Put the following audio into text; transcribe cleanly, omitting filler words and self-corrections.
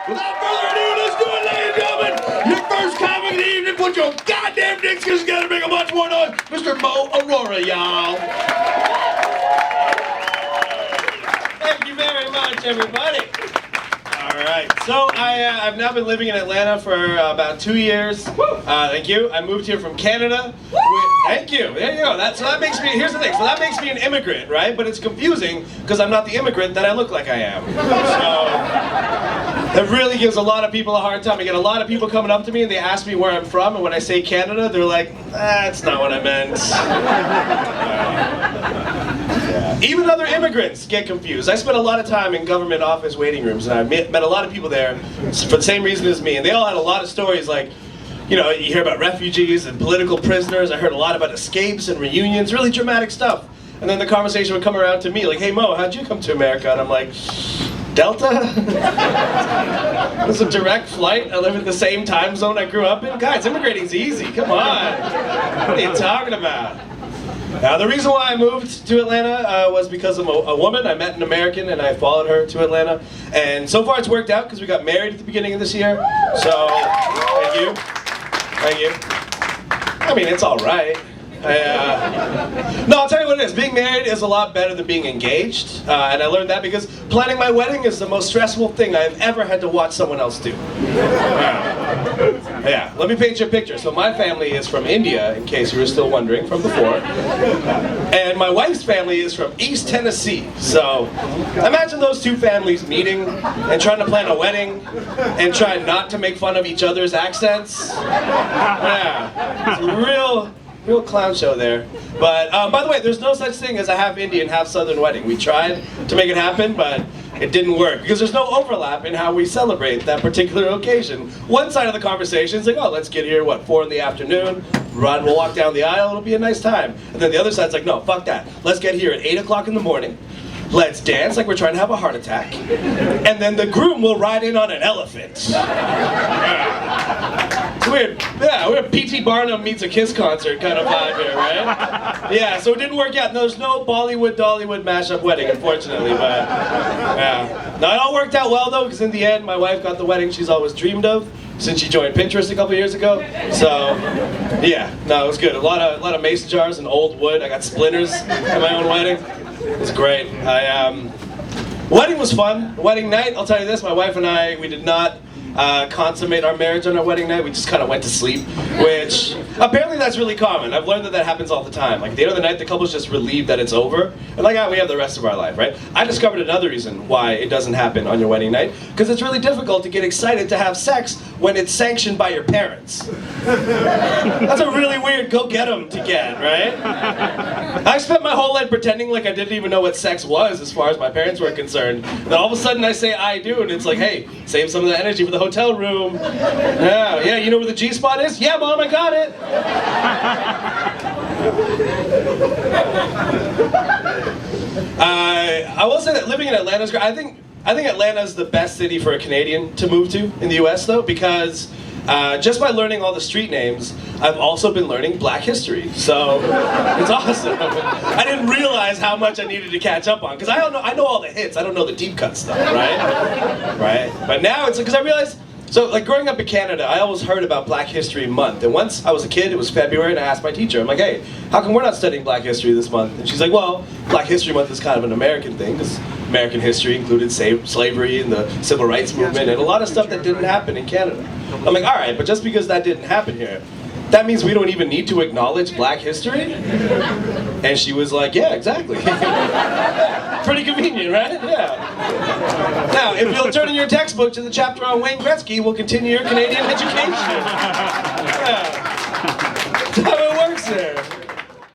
Without further ado, let's do it, ladies and gentlemen. Your first comic of the evening. Put your goddamn dicks together, make a bunch more noise. Mr. Mo Arora, y'all. Thank you very much, everybody. All right, so I've now been living in Atlanta for about 2 years. Thank you. I moved here from Canada. Thank you. There you go. So that makes me. Here's the thing. So that makes me an immigrant, right? But it's confusing because I'm not the immigrant that I look like I am. So that really gives a lot of people a hard time. I get a lot of people coming up to me and they ask me where I'm from, and when I say Canada, they're like, "That's not what I meant." Even other immigrants get confused. I spent a lot of time in government office waiting rooms, and I met a lot of people there for the same reason as me, and they all had a lot of stories like, you know, you hear about refugees and political prisoners. I heard a lot about escapes and reunions, really dramatic stuff. And then the conversation would come around to me like, "Hey Mo, how'd you come to America?" And I'm like, "Delta?" It was a direct flight. I live in the same time zone I grew up in. Guys, immigrating's easy, come on. What are you talking about? Now, the reason why I moved to Atlanta was because of a woman. I met an American and I followed her to Atlanta. And so far it's worked out because we got married at the beginning of this year. So, thank you. Thank you. I mean, it's all right. No, I'll tell you what it is. Being married is a lot better than being engaged. And I learned that because planning my wedding is the most stressful thing I've ever had to watch someone else do. Yeah, let me paint you a picture. So my family is from India, in case you were still wondering from before. And my wife's family is from East Tennessee. So imagine those two families meeting and trying to plan a wedding and trying not to make fun of each other's accents. Yeah, it's a real clown show there. But by the way, there's no such thing as a half Indian, half Southern wedding. We tried to make it happen, but it didn't work because there's no overlap in how we celebrate that particular occasion. One side of the conversation is like, "Oh, let's get here, 4 in the afternoon, we'll walk down the aisle, it'll be a nice time." And then the other side's like, "No, fuck that. Let's get here at 8 o'clock in the morning. Let's dance like we're trying to have a heart attack. And then the groom will ride in on an elephant." It's weird. Yeah, we're a P.T. Barnum meets a Kiss concert kind of vibe here, right? Yeah, so it didn't work out. There's no Bollywood-Dollywood mashup wedding, unfortunately, but yeah. Now, it all worked out well, though, because in the end, my wife got the wedding she's always dreamed of since she joined Pinterest a couple years ago. So, yeah, no, it was good. A lot of mason jars and old wood. I got splinters at my own wedding. It was great. Wedding was fun. Wedding night, I'll tell you this, my wife and I, we did not consummate our marriage on our wedding night. We just kind of went to sleep, which apparently that's really common. I've learned that happens all the time. Like at the end of the night, the couple's just relieved that it's over, and like, we have the rest of our life, right? I discovered another reason why it doesn't happen on your wedding night, because it's really difficult to get excited to have sex when it's sanctioned by your parents. That's a really weird go get 'em to get, right? I spent my whole life pretending like I didn't even know what sex was as far as my parents were concerned. Then all of a sudden I say I do, and it's like, "Hey, save some of the energy for the hotel room." Yeah, you know where the G-spot is? "Yeah, Mom, I got it." I will say that living in Atlanta is great. I think Atlanta is the best city for a Canadian to move to in the US, though, because just by learning all the street names, I've also been learning Black history. So it's awesome. I didn't realize how much I needed to catch up on, because I know all the hits. I don't know the deep cut stuff, right? Right. But now it's because I realized. So, like, growing up in Canada, I always heard about Black History Month. And once I was a kid, it was February, and I asked my teacher, I'm like, "Hey, how come we're not studying Black History this month?" And she's like, "Well, Black History Month is kind of an American thing, because American history included slavery and the civil rights movement and a lot of stuff that didn't happen in Canada." I'm like, "All right, but just because that didn't happen here, that means we don't even need to acknowledge Black history?" And she was like, "Yeah, exactly." Pretty convenient, right? Yeah. Now, if you'll turn in your textbook to the chapter on Wayne Gretzky, we'll continue your Canadian education. Yeah.